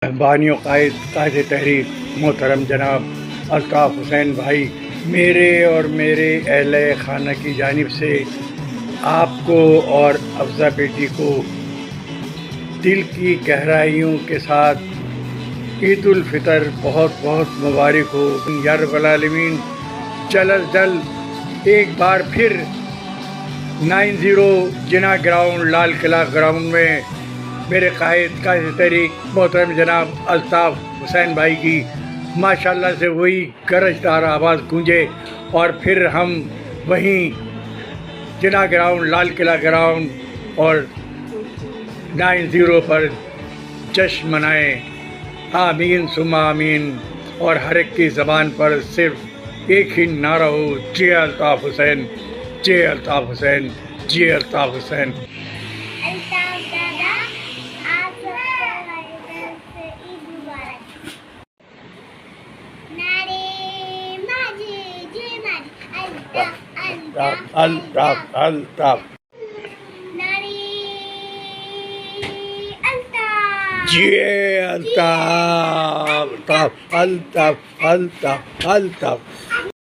بانی و قائد تحریک محترم جناب الطاف حسین بھائی، میرے اور میرے اہل خانہ کی جانب سے آپ کو اور افضہ بیٹی کو دل کی گہرائیوں کے ساتھ عید الفطر بہت بہت مبارک ہو یا رب العالمین۔ جلد از جلد ایک بار پھر 90 جناح گراؤنڈ، لال قلعہ گراؤنڈ میں میرے قائد تحریک محترم جناب الطاف حسین بھائی کی ماشاءاللہ سے وہی گرجدار آواز گونجے، اور پھر ہم وہیں جناح گراؤنڈ، لال قلعہ گراؤنڈ اور 90 پر جشن منائیں۔ آمین ثم آمین، اور ہر ایک کی زبان پر صرف ایک ہی نعرہ ہو، جے الطاف حسین، جے الطاف حسین، جے الطاف حسین۔ الطاف دادا، آپ سب کو ہماری طرف سے عید مبارک۔ نعرے ماجی جے ماجی، الطاف الطاف الطاف، نعرے الطاف، جے الطاف، الطاف الطاف الطاف الطاف۔